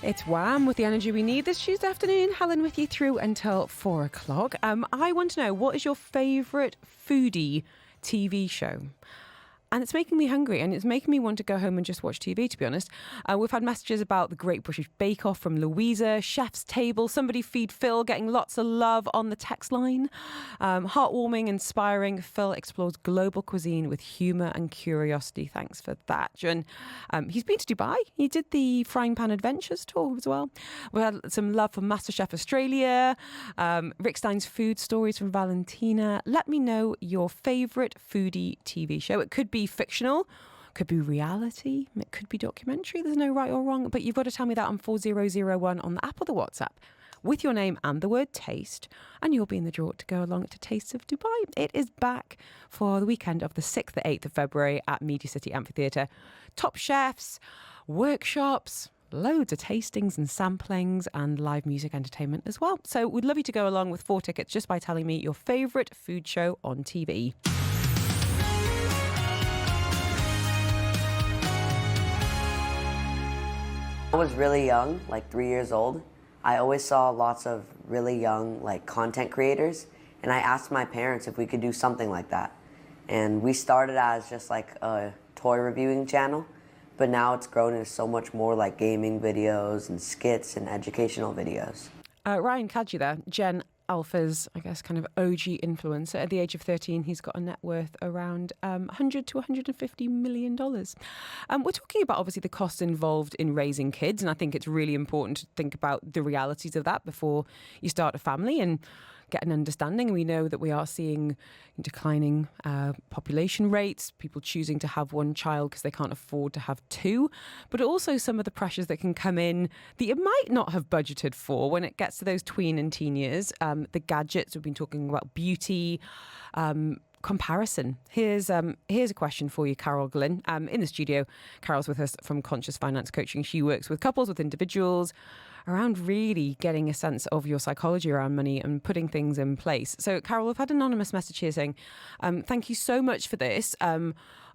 It's Wham with the energy we need this Tuesday afternoon. Helen with you through until 4 o'clock. I want to know, what is your favourite foodie TV show? And it's making me hungry, and it's making me want to go home and just watch TV, to be honest. We've had messages about the Great British Bake Off from Louisa, Chef's Table, Somebody Feed Phil, getting lots of love on the text line. Heartwarming, inspiring. Phil explores global cuisine with humour and curiosity. Thanks for that, John. He's been to Dubai. He did the Frying Pan Adventures tour as well. We had some love from MasterChef Australia. Rick Stein's Food Stories from Valentina. Let me know your favourite foodie TV show. It could be fictional, could be reality, it could be documentary. There's no right or wrong, but you've got to tell me that on 4001 on the app or the WhatsApp with your name and the word taste, and you'll be in the draw to go along to Tastes of Dubai. It is back for the weekend of the 6th to 8th of February at Media City Amphitheatre. Top chefs, workshops, loads of tastings and samplings, and live music entertainment as well. So we'd love you to go along with 4 tickets just by telling me your favourite food show on TV. I was really young, like 3 years old. I always saw lots of really young content creators, and I asked my parents if we could do something like that. And we started as just like a toy reviewing channel, but now it's grown into so much more, like gaming videos and skits and educational videos. Ryan Kadji there, Gen Alpha's, I guess, kind of OG influencer. At the age of 13, he's got a net worth around $100 to $150 million. We're talking about, obviously, the costs involved in raising kids, and I think it's really important to think about the realities of that before you start a family and get an understanding. We know that we are seeing declining population rates, people choosing to have one child because they can't afford to have two, but also some of the pressures that can come in that you might not have budgeted for when it gets to those tween and teen years. The gadgets, we've been talking about beauty, comparison. Here's a question for you, Carol Glynn. In the studio, Carol's with us from Conscious Finance Coaching. She works with couples, with individuals, around really getting a sense of your psychology around money and putting things in place. So, Carol, we've had an anonymous message here saying, thank you so much for this.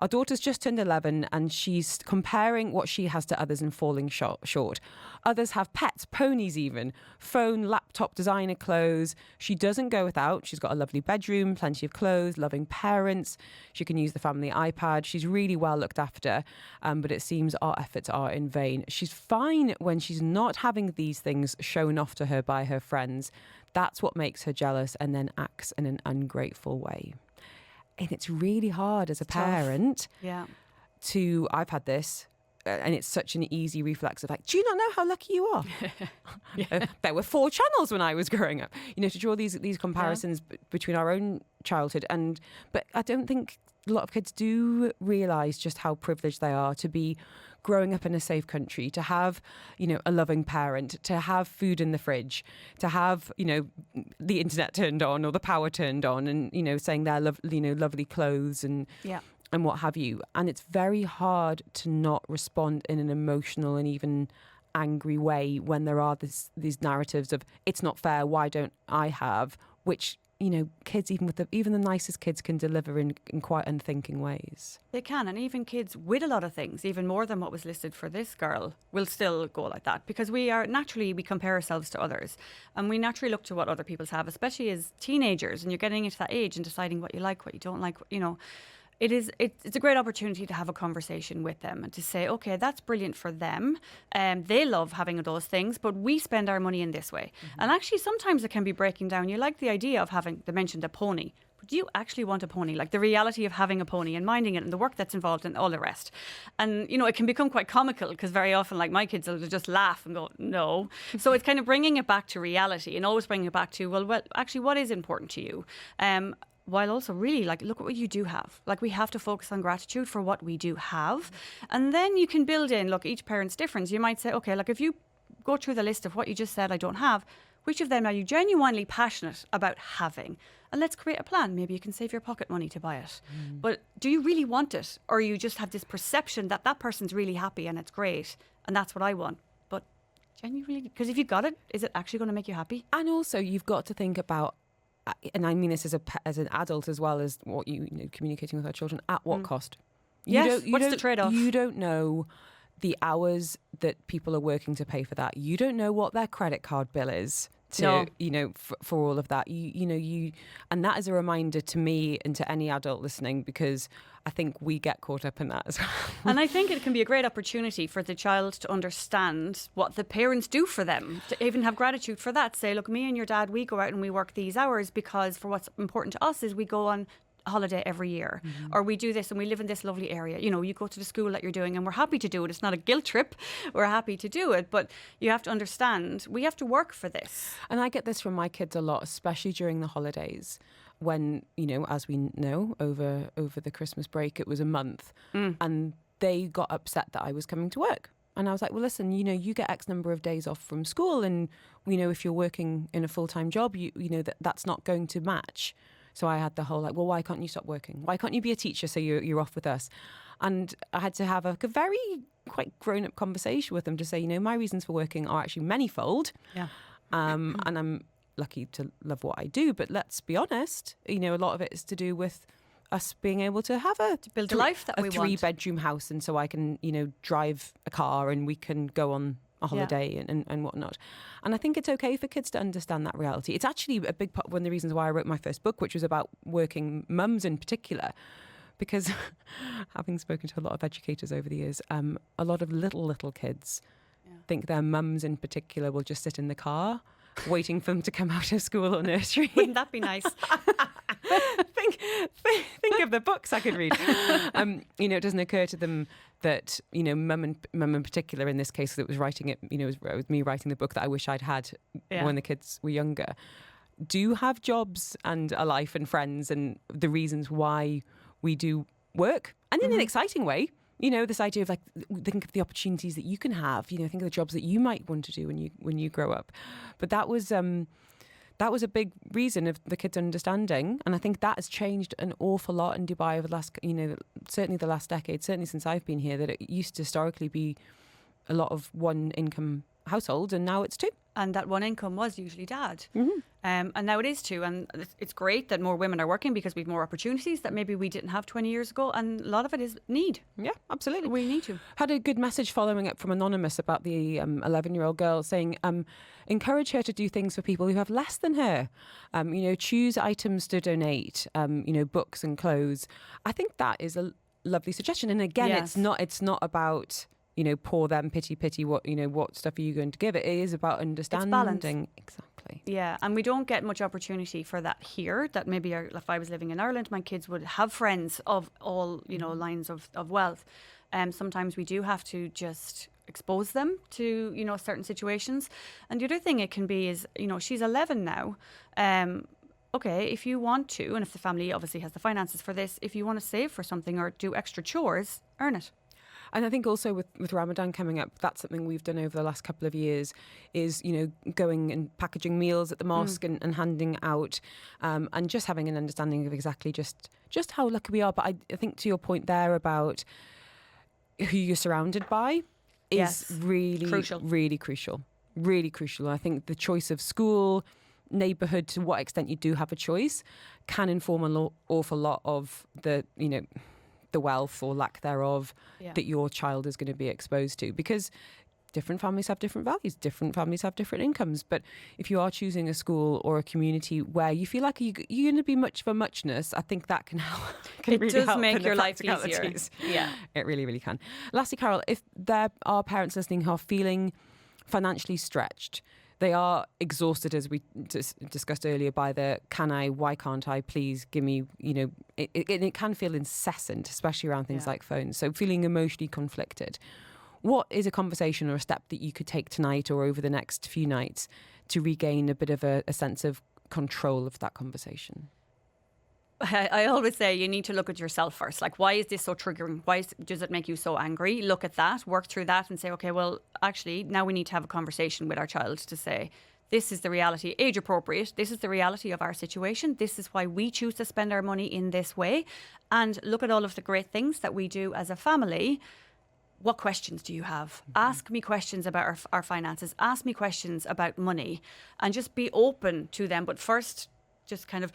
Our daughter's just turned 11 and she's comparing what she has to others and falling short. Others have pets, ponies even, phone, laptop, designer clothes. She doesn't go without. She's got a lovely bedroom, plenty of clothes, loving parents. She can use the family iPad. She's really well looked after, but it seems our efforts are in vain. She's fine when she's not having these things shown off to her by her friends. That's what makes her jealous and then acts in an ungrateful way. And it's really hard as a parent to, I've had this, and it's such an easy reflex of like, do you not know how lucky you are? There were 4 channels when I was growing up. You know, to draw these comparisons between our own childhood but I don't think a lot of kids do realise just how privileged they are to be growing up in a safe country, to have, a loving parent, to have food in the fridge, to have, the internet turned on or the power turned on and, saying they're lovely clothes and what have you. And it's very hard to not respond in an emotional and even angry way when there are these narratives of it's not fair, why don't I have, which kids, even the nicest kids, can deliver in quite unthinking ways. They can, and even kids with a lot of things, even more than what was listed for this girl, will still go like that because we compare ourselves to others, and we naturally look to what other people have, especially as teenagers, and you're getting into that age and deciding what you like, what you don't like, It's a great opportunity to have a conversation with them and to say, okay, that's brilliant for them. They love having those things, but we spend our money in this way. Mm-hmm. And actually, sometimes it can be breaking down. You like the idea of having, they mentioned a pony, but do you actually want a pony? Like the reality of having a pony and minding it and the work that's involved and all the rest. And, it can become quite comical because very often, like my kids will just laugh and go, no. So it's kind of bringing it back to reality and always bringing it back to, well, actually, what is important to you? While also really look at what you do have. We have to focus on gratitude for what we do have. And then you can build in, each parent's different. You might say, okay, if you go through the list of what you just said I don't have, which of them are you genuinely passionate about having? And let's create a plan. Maybe you can save your pocket money to buy it. But do you really want it? Or you just have this perception that person's really happy and it's great and that's what I want? But genuinely, because if you got it, is it actually going to make you happy? And also you've got to think about, and I mean this as an adult as well as what communicating with our children, at what cost? Yes, what's the trade-off? You don't know the hours that people are working to pay for that. You don't know what their credit card bill is to, No. for all of that. And that is a reminder to me and to any adult listening, because I think we get caught up in that as well. And I think it can be a great opportunity for the child to understand what the parents do for them, to even have gratitude for that. Say, look, me and your dad, we go out and we work these hours because for what's important to us is we go on holiday every year, or we do this and we live in this lovely area. You go to the school that you're doing and we're happy to do it. It's not a guilt trip. We're happy to do it. But you have to understand, we have to work for this. And I get this from my kids a lot, especially during the holidays, when, as we know, over the Christmas break, it was a month, and they got upset that I was coming to work. And I was like, well, listen, you get X number of days off from school, and if you're working in a full-time job, that's not going to match. So I had the whole well, why can't you stop working? Why can't you be a teacher so you're off with us? And I had to have a very quite grown-up conversation with them to say, my reasons for working are actually manifold. Yeah. And I'm lucky to love what I do. But let's be honest, a lot of it is to do with us being able to have to build the life that we want. A 3-bedroom house, and so I can, drive a car and we can go on a holiday and whatnot. And I think it's okay for kids to understand that reality. It's actually a big part, one of the reasons why I wrote my first book, which was about working mums in particular, because having spoken to a lot of educators over the years, a lot of little kids think their mums in particular will just sit in the car waiting for them to come out of school or nursery. Wouldn't that be nice? think of the books I could read. It doesn't occur to them that mum in particular, in this case, that was writing it, it was me writing the book that I wish I'd had when the kids were younger, do have jobs and a life and friends, and the reasons why we do work, and in an exciting way. This idea of think of the opportunities that you can have. Think of the jobs that you might want to do when you grow up. But that was a big reason of the kids understanding, and I think that has changed an awful lot in Dubai over the last, certainly the last decade, certainly since I've been here. That it used to historically be a lot of one income households, and now it's two. And that one income was usually dad. And now it is two. And it's great that more women are working because we have more opportunities that maybe we didn't have 20 years ago. And a lot of it is need. Yeah, absolutely. We need to. Had a good message following up from Anonymous about the 11-year-old girl saying, encourage her to do things for people who have less than her. Choose items to donate, books and clothes. I think that is a lovely suggestion. And again, it's not about poor them, pity, what stuff are you going to give? It is about understanding. It's balance. Exactly. Yeah, and we don't get much opportunity for that here. That maybe if I was living in Ireland, my kids would have friends of all, lines of wealth. Sometimes we do have to just expose them to, certain situations. And the other thing it can be is, she's 11 now. Okay, if you want to, and if the family obviously has the finances for this, if you want to save for something or do extra chores, earn it. And I think also with Ramadan coming up, that's something we've done over the last couple of years is, going and packaging meals at the mosque and handing out and just having an understanding of exactly just how lucky we are. But I think to your point there about who you're surrounded by is really crucial. Really crucial. I think the choice of school, neighbourhood, to what extent you do have a choice, can inform an awful lot of the wealth or lack thereof that your child is going to be exposed to, because different families have different values, different families have different incomes. But if you are choosing a school or a community where you feel like you're going to be much of a muchness, I think that can help. It really does make your life easier. Yeah, it really, really can. Lastly, Carol, if there are parents listening who are feeling financially stretched, they are exhausted, as we discussed earlier, by the can I, why can't I, please give me, it can feel incessant, especially around things like phones. So feeling emotionally conflicted. What is a conversation or a step that you could take tonight or over the next few nights to regain a bit of a sense of control of that conversation? I always say you need to look at yourself first. Like, why is this so triggering? Why does it make you so angry? Look at that, work through that and say, okay, well, actually, now we need to have a conversation with our child to say, this is the reality, age appropriate. This is the reality of our situation. This is why we choose to spend our money in this way. And look at all of the great things that we do as a family. What questions do you have? Ask me questions about our finances. Ask me questions about money and just be open to them. But first, just kind of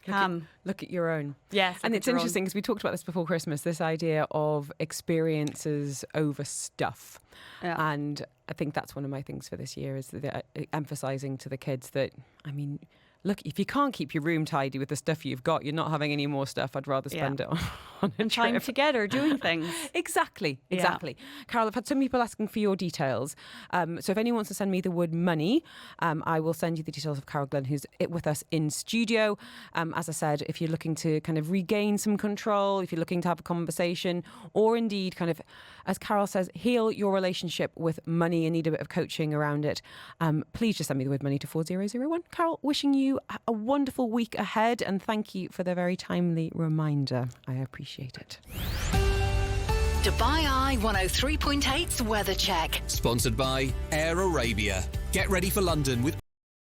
Look at your own. Yes. And it's interesting because we talked about this before Christmas, this idea of experiences over stuff. Yeah. And I think that's one of my things for this year is emphasising to the kids that, I mean, look, if you can't keep your room tidy with the stuff you've got, you're not having any more stuff. I'd rather spend it on a time trip. together doing things. Exactly. Yeah. Carol, I've had some people asking for your details. So if anyone wants to send me the word money, I will send you the details of Carol Glynn, who's with us in studio. As I said, if you're looking to kind of regain some control, if you're looking to have a conversation, or indeed kind of, as Carol says, heal your relationship with money and need a bit of coaching around it, please just send me the word money to 4001. Carol, wishing you a wonderful week ahead, and thank you for the very timely reminder. I appreciate it. Dubai Eye 103.8's Weather Check. Sponsored by Air Arabia. Get ready for London with